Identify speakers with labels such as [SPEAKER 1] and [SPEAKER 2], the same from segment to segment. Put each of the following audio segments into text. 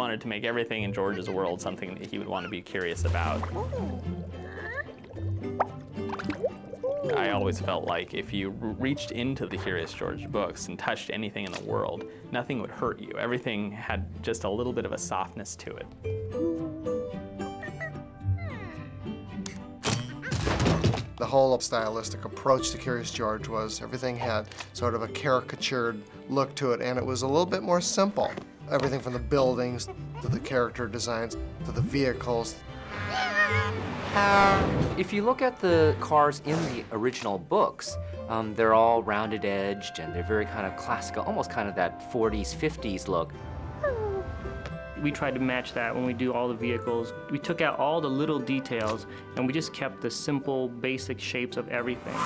[SPEAKER 1] wanted to make everything in George's world something that he would want to be curious about. I always felt like if you reached into the Curious George books and touched anything in the world, nothing would hurt you. Everything had just a little bit of a softness to it.
[SPEAKER 2] The whole stylistic approach to Curious George was everything had sort of a caricatured look to it, and it was a little bit more simple. Everything from the buildings to the character designs to the vehicles.
[SPEAKER 3] If you look at the cars in the original books, they're all rounded edged and they're very kind of classical, almost kind of that 40s, 50s look.
[SPEAKER 4] We tried to match that when we do all the vehicles. We took out all the little details and we just kept the simple, basic shapes of everything.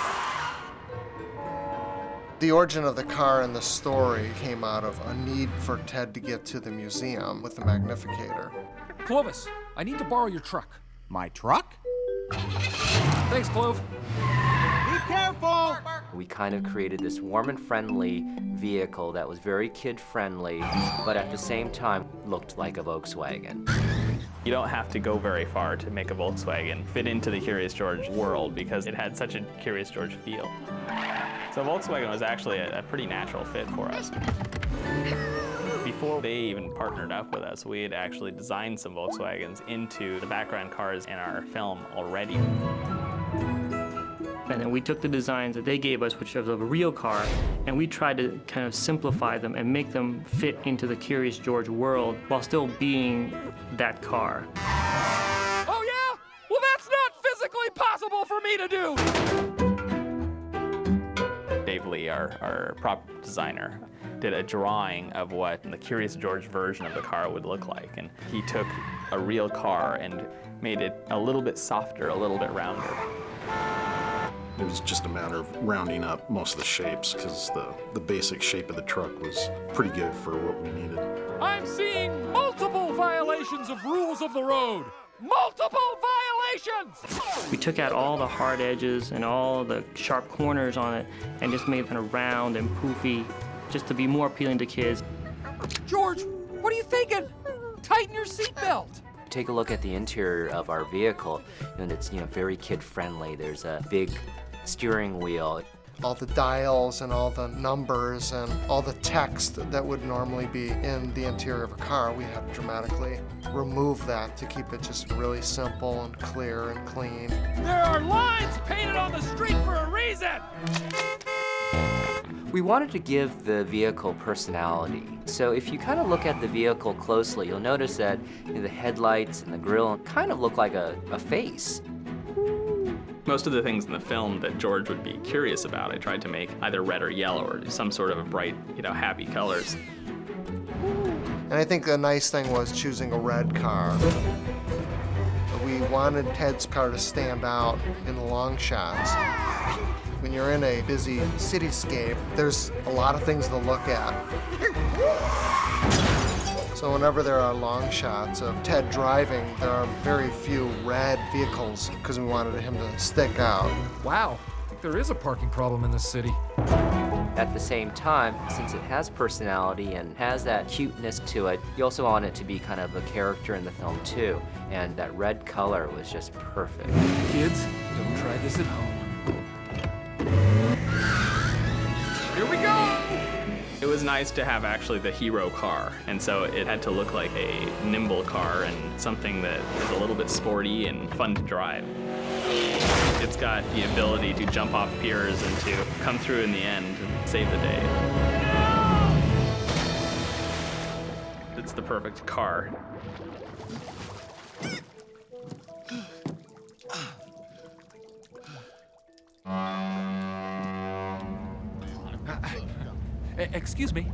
[SPEAKER 2] The origin of the car in the story came out of a need for Ted to get to the museum with the Magnificator.
[SPEAKER 5] Clovis, I need to borrow your truck.
[SPEAKER 6] My truck?
[SPEAKER 5] Thanks, Clove.
[SPEAKER 6] Be careful!
[SPEAKER 3] We kind of created this warm and friendly vehicle that was very kid-friendly, but at the same time looked like a Volkswagen.
[SPEAKER 1] You don't have to go very far to make a Volkswagen fit into the Curious George world because it had such a Curious George feel. So Volkswagen was actually a pretty natural fit for us. Before they even partnered up with us, we had actually designed some Volkswagens into the background cars in our film already.
[SPEAKER 4] And then we took the designs that they gave us, which was of a real car, and we tried to kind of simplify them and make them fit into the Curious George world while still being that car.
[SPEAKER 5] Oh, yeah? Well, that's not physically possible for me to do!
[SPEAKER 1] Dave Lee, our prop designer, did a drawing of what the Curious George version of the car would look like. And he took a real car and made it a little bit softer, a little bit rounder.
[SPEAKER 7] It was just a matter of rounding up most of the shapes because the basic shape of the truck was pretty good for what we needed.
[SPEAKER 5] I'm seeing multiple violations of rules of the road. Multiple violations!
[SPEAKER 4] We took out all the hard edges and all the sharp corners on it and just made it kind of round and poofy, just to be more appealing to kids.
[SPEAKER 5] George, what are you thinking? Tighten your seatbelt.
[SPEAKER 3] Take a look at the interior of our vehicle, and it's very kid-friendly. There's a big steering wheel.
[SPEAKER 2] All the dials and all the numbers and all the text that would normally be in the interior of a car, we had to dramatically remove that to keep it just really simple and clear and clean.
[SPEAKER 5] There are lines painted on the street for a reason!
[SPEAKER 3] We wanted to give the vehicle personality. So if you kind of look at the vehicle closely, you'll notice that the headlights and the grille kind of look like a face.
[SPEAKER 1] Most of the things in the film that George would be curious about, I tried to make either red or yellow or some sort of a bright, happy colors.
[SPEAKER 2] And I think the nice thing was choosing a red car. We wanted Ted's car to stand out in the long shots. When you're in a busy cityscape, there's a lot of things to look at. So whenever there are long shots of Ted driving, there are very few red vehicles because we wanted him to stick out.
[SPEAKER 5] Wow, I think there is a parking problem in this city.
[SPEAKER 3] At the same time, since it has personality and has that cuteness to it, you also want it to be kind of a character in the film too. And that red color was just perfect.
[SPEAKER 5] Kids, don't try this at home. Here we go!
[SPEAKER 1] It was nice to have actually the hero car, and so it had to look like a nimble car and something that is a little bit sporty and fun to drive. It's got the ability to jump off piers and to come through in the end and save the day. It's the perfect car.
[SPEAKER 5] Excuse me.